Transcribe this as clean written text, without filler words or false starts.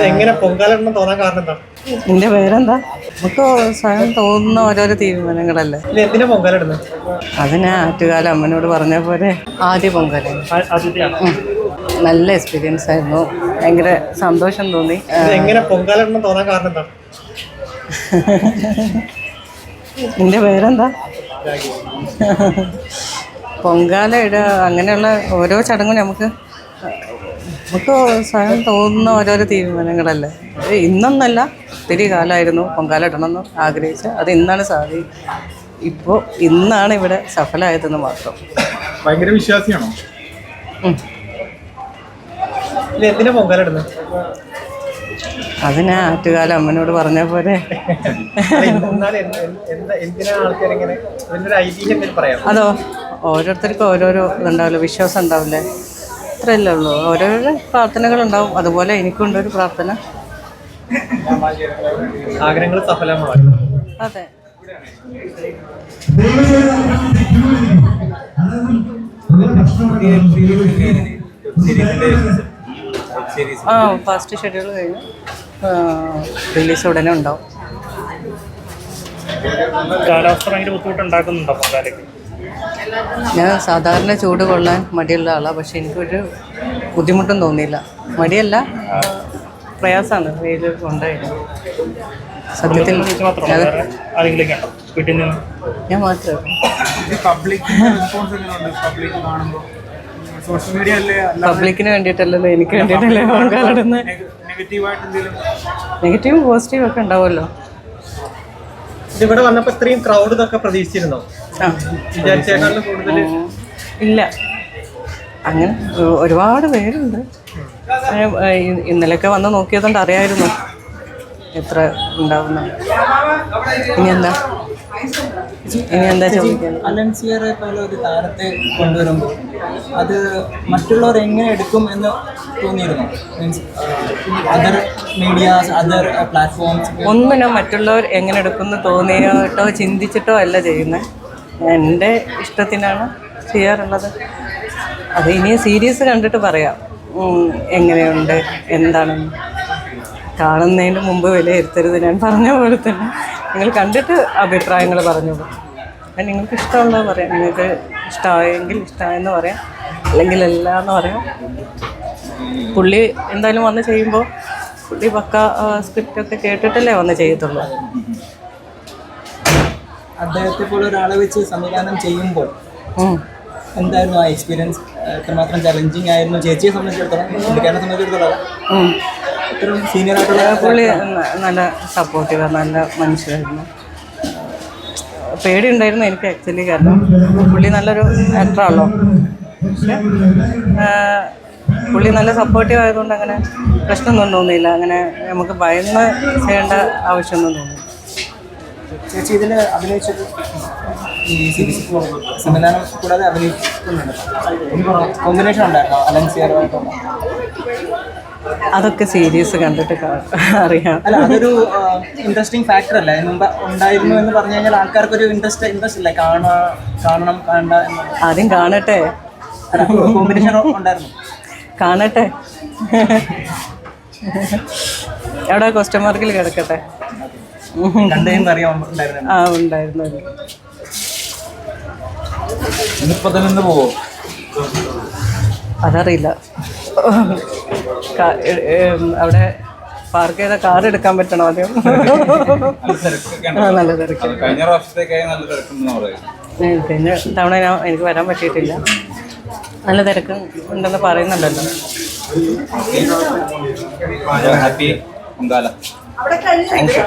എങ്ങനെ പൊങ്കാലെണ്ണം തോന്നാൻ കാരണം എന്താ? നിന്റെ പേരെന്താ? നമുക്ക് സ്വയം തോന്നുന്ന ഓരോരോ തീരുമാനങ്ങളല്ലേ. എന്തിനാ പൊങ്കാലിടുന്നത്? അതിന് ആറ്റുകാലം അമ്മനോട് പറഞ്ഞ പോലെ ആദ്യ പൊങ്കാല നല്ല എക്സ്പീരിയൻസ് ആയിരുന്നു. ഭയങ്കര സന്തോഷം തോന്നി. എങ്ങനെ പൊങ്കാലെണ്ണം തോന്നാൻ കാരണം എന്താ? നിന്റെ പേരെന്താ? പൊങ്കാല ഇടുക അങ്ങനെയുള്ള ഓരോ ചടങ്ങും നമുക്ക് സ്വയം തോന്നുന്ന ഓരോരോ തീരുമാനങ്ങളല്ലേ. ഇന്നൊന്നല്ല, ഒത്തിരി കാലമായിരുന്നു പൊങ്കാല ഇടണമെന്ന് ആഗ്രഹിച്ച്. അത് ഇന്നാണ് ഇപ്പോൾ ഇന്നാണ് ഇവിടെ സഫലമായതെന്ന് മാത്രം. ഭയങ്കര വിശ്വാസിയാണോ? എന്തിനാ പൊങ്കാല ഇടുന്നത്? അതിന് ആറ്റുകാലം അമ്മനോട് പറഞ്ഞ പോലെ. അതോ ഓരോരുത്തർക്കും ഓരോരോ ഇതുണ്ടാവില്ല, വിശ്വാസം ഉണ്ടാവില്ലേ, അത്രയല്ലേ ഉള്ളൂ. ഓരോരോ പ്രാർത്ഥനകളുണ്ടാവും. അതുപോലെ എനിക്കുണ്ടൊരു പ്രാർത്ഥന. ആഗ്രഹങ്ങൾ സഫലമാണ്. അതെ. ഫസ്റ്റ് ഷെഡ്യൂൾ കഴിഞ്ഞു. റിലീസ് ഉടനെ ഉണ്ടാവും. കാലാവസ്ഥ ഭയങ്കര ബുദ്ധിമുട്ടുണ്ടാക്കുന്നുണ്ടോ പൊങ്കാലയ്ക്ക്? ഞാൻ സാധാരണ ചൂട് കൊള്ളാൻ മടിയുള്ള ആളാണ്. പക്ഷെ എനിക്കൊരു ബുദ്ധിമുട്ടും തോന്നിയില്ല. മടിയല്ല, പ്രയാസമാണ് വെയിൽ കൊണ്ടായിരുന്നു. സത്യത്തിൽ ഞാൻ മാത്രമേ. പബ്ലിക്കിന് വേണ്ടിയിട്ടല്ലല്ലോ, എനിക്ക് വേണ്ടിയിട്ടല്ലേ പൊങ്കാലിടുന്നത്. നെഗറ്റീവും പോസിറ്റീവും ഒക്കെ ഉണ്ടാവുമല്ലോ. ഇവിടെ വന്നപ്പോൾ ഇത്രയും ക്രൗഡ് ഇതൊക്കെ പ്രതീക്ഷിച്ചിരുന്നോ? ഇല്ല, അങ്ങനെ ഒരുപാട് പേരുണ്ട്. ഇന്നലെയൊക്കെ വന്ന് നോക്കിയതുകൊണ്ട് അറിയായിരുന്നു എത്ര ഉണ്ടാവുന്ന. ഇനി എന്താ ചോദിക്കുന്നത്? അലൻസിയറെ പോലെ ഒരു താരത്തെ കൊണ്ടുവരുമ്പോൾ അത് മറ്റുള്ളവർ എങ്ങനെ എടുക്കും എന്ന് തോന്നിയിരുന്നു? Means other medias, other platforms ഒന്നും ഞാൻ മറ്റുള്ളവർ എങ്ങനെ എടുക്കുമെന്ന് തോന്നിയിട്ടോ ചിന്തിച്ചിട്ടോ അല്ല ചെയ്യുന്നത്. എൻ്റെ ഇഷ്ടത്തിനാണ് ചെയ്യാറുള്ളത്. അത് ഇനി സീരീസ് കണ്ടിട്ട് പറയാം എങ്ങനെയുണ്ട് എന്താണെന്ന്. കാണുന്നതിന് മുമ്പ് വിലയിരുത്തരുത്. ഞാൻ പറഞ്ഞ പോലെ തന്നെ നിങ്ങൾ കണ്ടിട്ട് അഭിപ്രായങ്ങൾ പറഞ്ഞോളൂ. നിങ്ങൾക്ക് ഇഷ്ടമുള്ളത് പറയാം. നിങ്ങൾക്ക് ഇഷ്ടമായെങ്കിൽ ഇഷ്ടമായെന്ന് പറയാം, അല്ലെങ്കിൽ അല്ല എന്ന് പറയാം. പുള്ളി എന്തായാലും വന്ന് ചെയ്യുമ്പോൾ പുള്ളി പക്ക സ്ക്രിപ്റ്റൊക്കെ കേട്ടിട്ടല്ലേ വന്ന് ചെയ്യത്തുള്ളൂ. അദ്ദേഹത്തെ പോലെ ഒരാളെ വെച്ച് സംവിധാനം ചെയ്യുമ്പോൾ എന്തായിരുന്നു ആ എക്സ്പീരിയൻസ്? എത്രമാത്രം ചലഞ്ചിങ് ആയിരുന്നു ചേച്ചിയെ സംബന്ധിച്ചിടത്തോളം, പുള്ളിക്കാരനെ സംബന്ധിച്ചിടത്തോളം? ഇത്രയും സീനിയർ ആയിട്ടുള്ള പുള്ളി നല്ല സപ്പോർട്ടീവ്, നല്ല മനുഷ്യരായിരുന്നു. പേടിയുണ്ടായിരുന്നു എനിക്ക് ആക്ച്വലി, കാരണം പുള്ളി നല്ലൊരു ആക്ടറാണല്ലോ. പക്ഷെ പുള്ളി നല്ല സപ്പോർട്ടീവ് ആയതുകൊണ്ട് അങ്ങനെ പ്രശ്നമൊന്നും തോന്നിയില്ല. അങ്ങനെ നമുക്ക് ഭയന്ന് ചെയ്യേണ്ട ആവശ്യമൊന്നും തോന്നിയില്ല. ചേച്ചി ഇതിൽ അഭിനയിച്ചത് ഈ സീരീസ് സംവിധാനം കൂടാതെ അഭിനയിക്കുന്നുണ്ട്. കോമ്പിനേഷൻ ഉണ്ടായിരുന്നോ അലൻസിയറുമായിട്ടുള്ള? അതൊക്കെ സീരീസ് കണ്ടിട്ട് അറിയാം. അല്ല, അതൊരു ഇൻട്രസ്റ്റിംഗ് ഫാക്ടർ അല്ല മുമ്പ് ഉണ്ടായിരുന്നു എന്ന് പറഞ്ഞു കഴിഞ്ഞാൽ ആൾക്കാർക്കൊരു ഇൻട്രസ്റ്റ് ഇല്ല, കാണണം കാണണ്ട. ആദ്യം കാണട്ടെ. കോമ്പിനേഷൻ ഉണ്ടായിരുന്നു, കാണട്ടെ. എവിടെ ക്വസ്റ്റ്യൻ മാർക്കിൽ കിടക്കട്ടെ. ഉണ്ടായിരുന്നു. അതറിയില്ല. അവിടെ പാർക്ക് ചെയ്ത കാർ എടുക്കാൻ പറ്റണോ ആദ്യം? നല്ല തിരക്ക്. കഴിഞ്ഞ തവണ എനിക്ക് വരാൻ പറ്റിയിട്ടില്ല. നല്ല തിരക്ക് ഉണ്ടെന്ന് പറയുന്നുണ്ടല്ലോ. ഹാപ്പി പൊങ്കാല. Thank U.